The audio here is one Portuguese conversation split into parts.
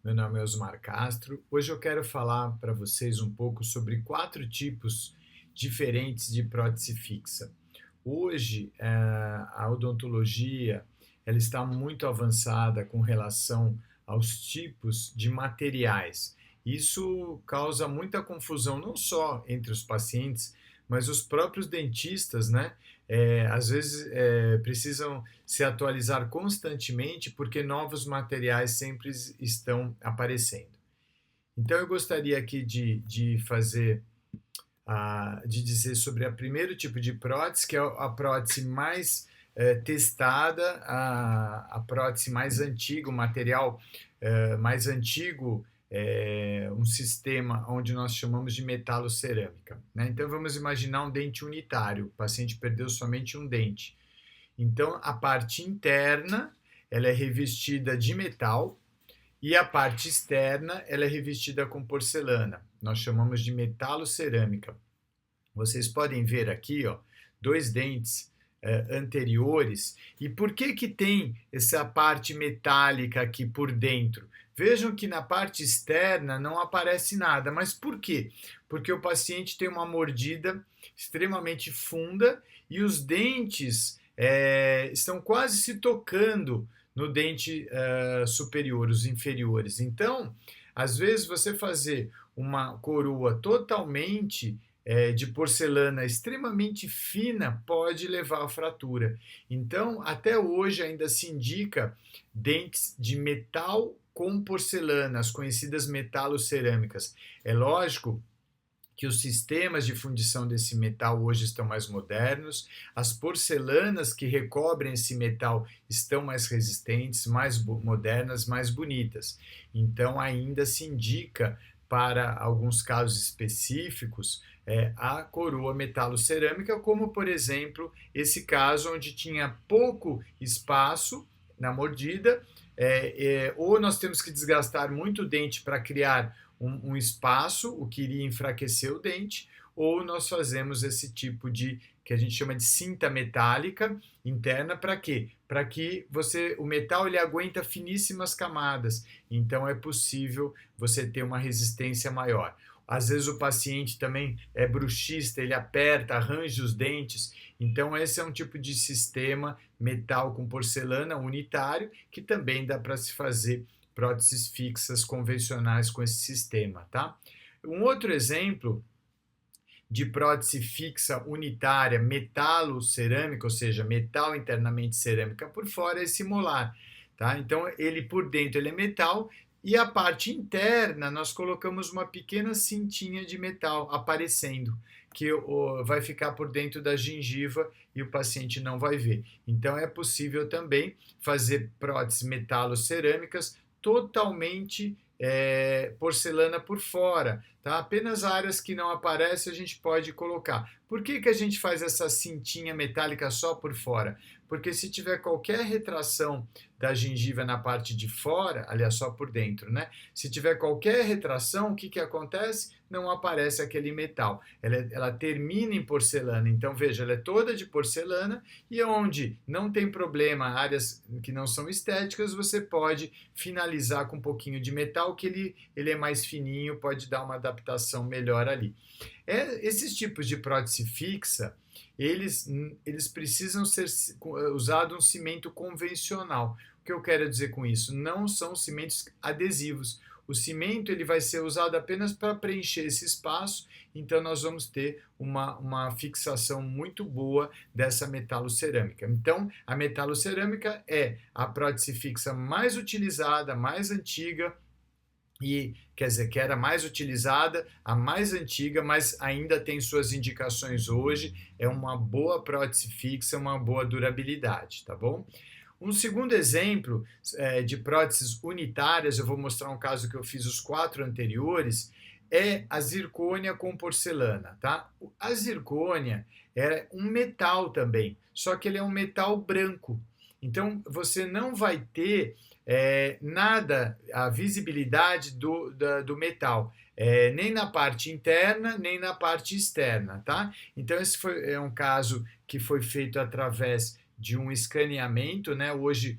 Meu nome é Osmar Castro. Hoje eu quero falar para vocês um pouco sobre 4 tipos diferentes de prótese fixa. Hoje, a odontologia ela está muito avançada com relação aos tipos de materiais. Isso causa muita confusão não só entre os pacientes, mas os próprios dentistas, né? Às vezes precisam se atualizar constantemente porque novos materiais sempre estão aparecendo. Então eu gostaria aqui de fazer de dizer sobre o primeiro tipo de prótese, que é a prótese mais testada, a prótese mais antiga, o material mais antigo, um sistema onde nós chamamos de metalocerâmica, né? Então vamos imaginar um dente unitário, o paciente perdeu somente um dente. Então a parte interna ela é revestida de metal e a parte externa ela é revestida com porcelana. Nós chamamos de metalocerâmica. Vocês podem ver aqui, ó, 2 dentes anteriores. E por que tem essa parte metálica aqui por dentro? Vejam que na parte externa não aparece nada, mas por quê? Porque o paciente tem uma mordida extremamente funda e os dentes estão quase se tocando no dente superior, os inferiores. Então, às vezes você fazer uma coroa totalmente de porcelana extremamente fina pode levar à fratura. Então, até hoje ainda se indica dentes de metal com porcelana, as conhecidas metalocerâmicas. É lógico que os sistemas de fundição desse metal hoje estão mais modernos, as porcelanas que recobrem esse metal estão mais resistentes, mais modernas, mais bonitas. Então ainda se indica para alguns casos específicos a coroa metalocerâmica, como por exemplo esse caso onde tinha pouco espaço na mordida, ou nós temos que desgastar muito o dente para criar um espaço, o que iria enfraquecer o dente, ou nós fazemos esse tipo de, que a gente chama de cinta metálica interna, para quê? Para que o metal ele aguenta finíssimas camadas, então é possível você ter uma resistência maior. Às vezes o paciente também é bruxista, ele aperta, arranja os dentes, então esse é um tipo de sistema metal com porcelana unitário que também dá para se fazer próteses fixas convencionais com esse sistema, tá? Um outro exemplo de prótese fixa unitária metalocerâmica, ou seja, metal internamente cerâmica por fora, é esse molar, tá? Então ele por dentro ele é metal e a parte interna nós colocamos uma pequena cintinha de metal aparecendo, que vai ficar por dentro da gengiva e o paciente não vai ver. Então é possível também fazer próteses metalocerâmicas totalmente porcelana por fora, tá? Apenas áreas que não aparecem a gente pode colocar. Por que a gente faz essa cintinha metálica só por fora? Porque se tiver qualquer retração da gengiva na parte de fora, aliás, só por dentro, né? Se tiver qualquer retração, o que acontece? Não aparece aquele metal. Ela termina em porcelana. Então, veja, ela é toda de porcelana e onde não tem problema, áreas que não são estéticas, você pode finalizar com um pouquinho de metal, que ele é mais fininho, pode dar uma adaptação melhor ali. Esses tipos de prótese fixa, eles precisam ser usado um cimento convencional. O que eu quero dizer com isso? Não são cimentos adesivos. O cimento ele vai ser usado apenas para preencher esse espaço, então nós vamos ter uma fixação muito boa dessa metalocerâmica. Então, a metalocerâmica é a prótese fixa mais utilizada, mais antiga, e quer dizer que era mais utilizada, a mais antiga, mas ainda tem suas indicações hoje, é uma boa prótese fixa, uma boa durabilidade, tá bom? Um segundo exemplo de próteses unitárias, eu vou mostrar um caso que eu fiz os 4 anteriores, é a zircônia com porcelana, tá? A zircônia é um metal também, só que ele é um metal branco. Então você não vai ter nada, a visibilidade do metal, nem na parte interna, nem na parte externa, tá? Então esse é um caso que foi feito através de um escaneamento, né? Hoje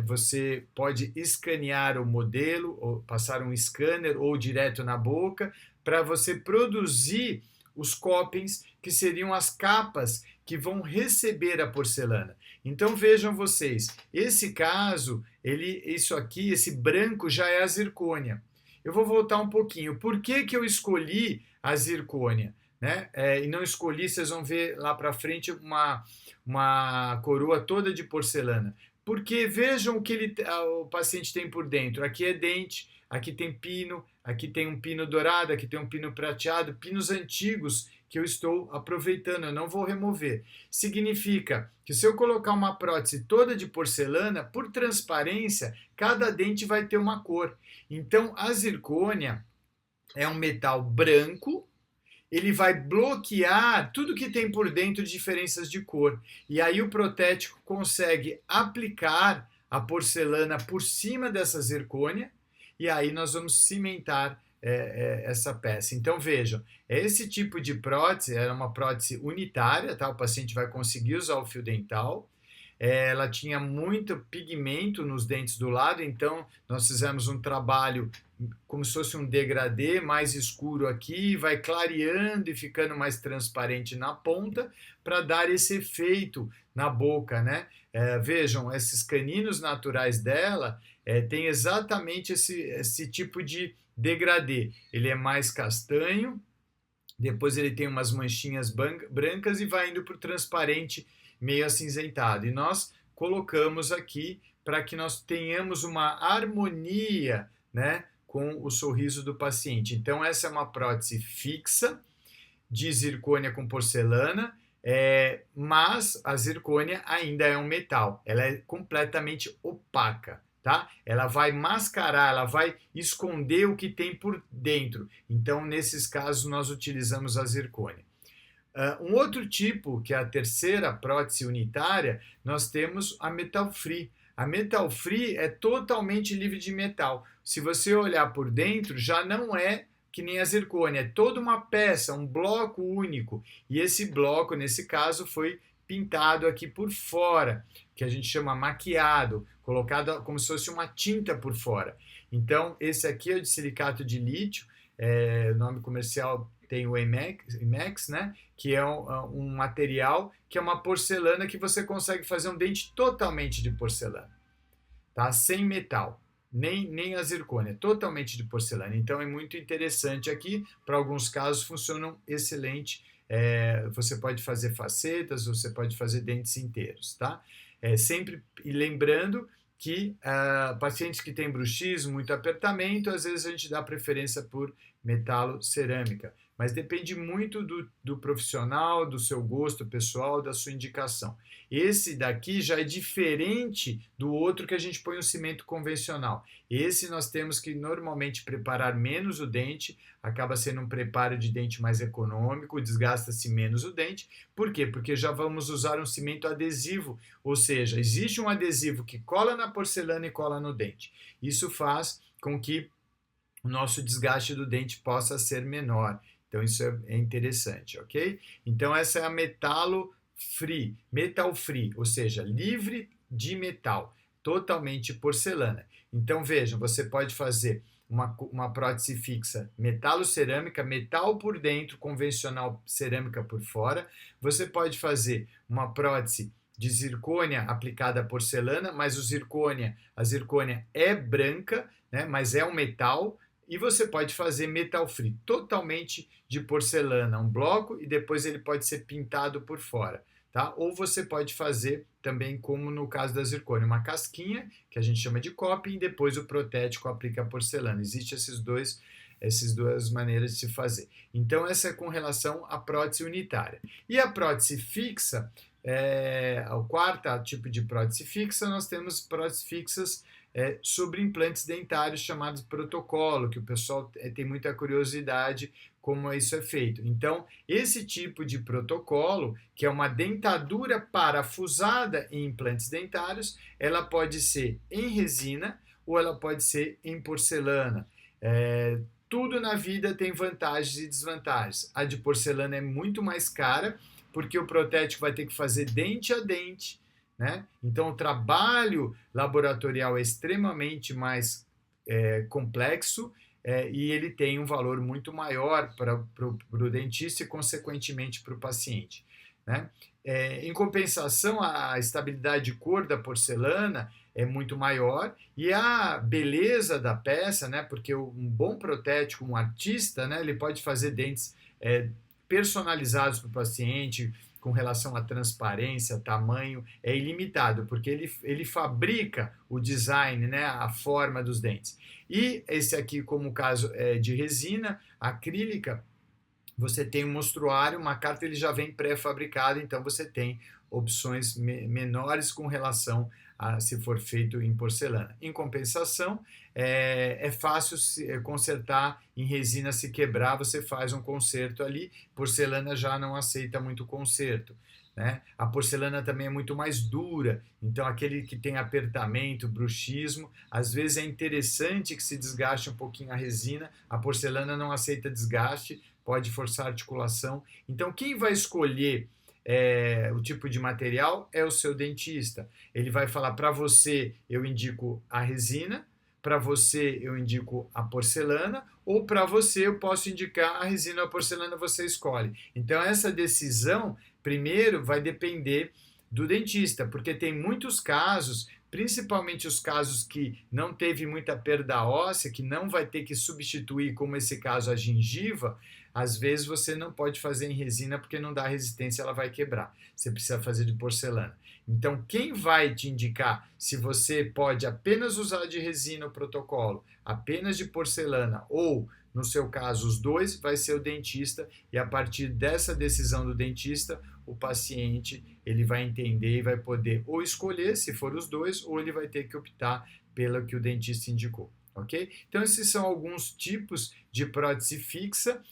você pode escanear o modelo, ou passar um scanner ou direto na boca, para você produzir os copings, que seriam as capas que vão receber a porcelana. Então vejam vocês, esse caso, isso aqui, esse branco já é a zircônia. Eu vou voltar um pouquinho. Por que que eu escolhi a zircônia? Né? E não escolhi, vocês vão ver lá para frente uma coroa toda de porcelana. Porque vejam o que o paciente tem por dentro. Aqui é dente, aqui tem pino, aqui tem um pino dourado, aqui tem um pino prateado, pinos antigos que eu estou aproveitando, eu não vou remover. Significa que se eu colocar uma prótese toda de porcelana, por transparência, cada dente vai ter uma cor. Então, a zircônia é um metal branco, ele vai bloquear tudo que tem por dentro de diferenças de cor. E aí o protético consegue aplicar a porcelana por cima dessa zircônia, e aí nós vamos cimentar essa peça. Então vejam, esse tipo de prótese era uma prótese unitária, tá? O paciente vai conseguir usar o fio dental. Ela tinha muito pigmento nos dentes do lado, então nós fizemos um trabalho como se fosse um degradê mais escuro aqui, vai clareando e ficando mais transparente na ponta para dar esse efeito na boca, né? Vejam, esses caninos naturais dela tem exatamente esse tipo de degradê. Ele é mais castanho, depois ele tem umas manchinhas brancas e vai indo para o transparente meio acinzentado. E nós colocamos aqui para que nós tenhamos uma harmonia, né, com o sorriso do paciente. Então essa é uma prótese fixa de zircônia com porcelana, mas a zircônia ainda é um metal. Ela é completamente opaca. Tá? Ela vai mascarar, ela vai esconder o que tem por dentro. Então, nesses casos, nós utilizamos a zircônia. Um outro tipo, que é a terceira prótese unitária, nós temos a metal free. A metal free é totalmente livre de metal. Se você olhar por dentro, já não é que nem a zircônia, é toda uma peça, um bloco único. E esse bloco, nesse caso, foi pintado aqui por fora, que a gente chama maquiado, colocado como se fosse uma tinta por fora. Então, esse aqui é o de silicato de lítio, o nome comercial tem o IMEX, né? Que é um material que é uma porcelana que você consegue fazer um dente totalmente de porcelana, tá? Sem metal, nem a zircônia, totalmente de porcelana. Então é muito interessante aqui, para alguns casos funcionam excelente. Você pode fazer facetas, você pode fazer dentes inteiros, tá? Sempre lembrando que pacientes que têm bruxismo, muito apertamento, às vezes a gente dá preferência por metalo-cerâmica, mas depende muito do profissional, do seu gosto pessoal, da sua indicação. Esse daqui já é diferente do outro que a gente põe um cimento convencional. Esse nós temos que normalmente preparar menos o dente, acaba sendo um preparo de dente mais econômico, desgasta-se menos o dente. Por quê? Porque já vamos usar um cimento adesivo, ou seja, existe um adesivo que cola na porcelana e cola no dente. Isso faz com que o nosso desgaste do dente possa ser menor. Então isso é interessante, ok? Então essa é a metal free, ou seja, livre de metal, totalmente porcelana. Então vejam, você pode fazer uma prótese fixa metalo-cerâmica, metal por dentro, convencional cerâmica por fora. Você pode fazer uma prótese de zircônia aplicada à porcelana, mas a zircônia é branca, né, mas é um metal. E você pode fazer metal free, totalmente de porcelana, um bloco, e depois ele pode ser pintado por fora. Tá? Ou você pode fazer também, como no caso da zircônia, uma casquinha, que a gente chama de coping, e depois o protético aplica a porcelana. Existem essas duas maneiras de se fazer. Então, essa é com relação à prótese unitária. E a prótese fixa, o quarto tipo de prótese fixa, nós temos próteses fixas sobre implantes dentários chamados protocolo, que o pessoal tem muita curiosidade como isso é feito. Então, esse tipo de protocolo, que é uma dentadura parafusada em implantes dentários, ela pode ser em resina ou ela pode ser em porcelana. Tudo na vida tem vantagens e desvantagens. A de porcelana é muito mais cara, porque o protético vai ter que fazer dente a dente, né? Então, o trabalho laboratorial é extremamente mais complexo e ele tem um valor muito maior para o dentista e, consequentemente, para o paciente, né? Em compensação, a estabilidade de cor da porcelana é muito maior e a beleza da peça, né? Porque um bom protético, um artista, né? Ele pode fazer dentes personalizados para o paciente, com relação à transparência, tamanho, é ilimitado, porque ele fabrica o design, né, a forma dos dentes. E esse aqui, como o caso é de resina acrílica, você tem um mostruário, uma carta ele já vem pré-fabricado, então você tem opções menores com relação a se for feito em porcelana. Em compensação, é fácil consertar em resina, se quebrar, você faz um conserto ali, porcelana já não aceita muito conserto. Né? A porcelana também é muito mais dura, então aquele que tem apertamento, bruxismo, às vezes é interessante que se desgaste um pouquinho a resina, a porcelana não aceita desgaste, pode forçar a articulação. Então, quem vai escolher o tipo de material é o seu dentista. Ele vai falar: para você eu indico a resina, para você eu indico a porcelana, ou para você eu posso indicar a resina ou a porcelana, você escolhe. Então, essa decisão, primeiro, vai depender do dentista, porque tem muitos casos, principalmente os casos que não teve muita perda óssea, que não vai ter que substituir, como esse caso a gengiva. Às vezes você não pode fazer em resina porque não dá resistência, ela vai quebrar. Você precisa fazer de porcelana. Então, quem vai te indicar se você pode apenas usar de resina o protocolo, apenas de porcelana ou, no seu caso, os dois, vai ser o dentista, e a partir dessa decisão do dentista, o paciente ele vai entender e vai poder ou escolher, se for os dois, ou ele vai ter que optar pelo que o dentista indicou. Ok? Então, esses são alguns tipos de prótese fixa.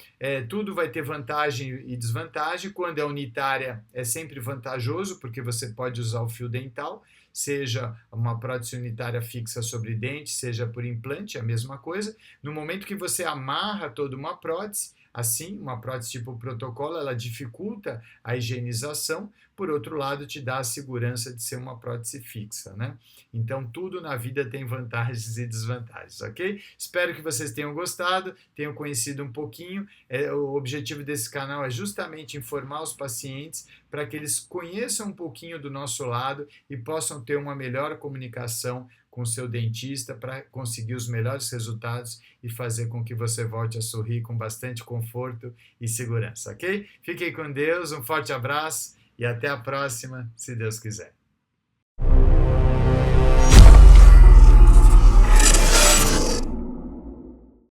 Tudo vai ter vantagem e desvantagem. Quando é unitária, é sempre vantajoso, porque você pode usar o fio dental, seja uma prótese unitária fixa sobre dente, seja por implante, é a mesma coisa. No momento que você amarra toda uma prótese, assim, uma prótese tipo protocolo, ela dificulta a higienização, por outro lado, te dá a segurança de ser uma prótese fixa, né? Então, tudo na vida tem vantagens e desvantagens, ok? Espero que vocês tenham gostado, tenham conhecido um pouquinho. O objetivo desse canal é justamente informar os pacientes para que eles conheçam um pouquinho do nosso lado e possam ter uma melhor comunicação com o seu dentista para conseguir os melhores resultados e fazer com que você volte a sorrir com bastante conforto e segurança, ok? Fiquem com Deus, um forte abraço e até a próxima, se Deus quiser.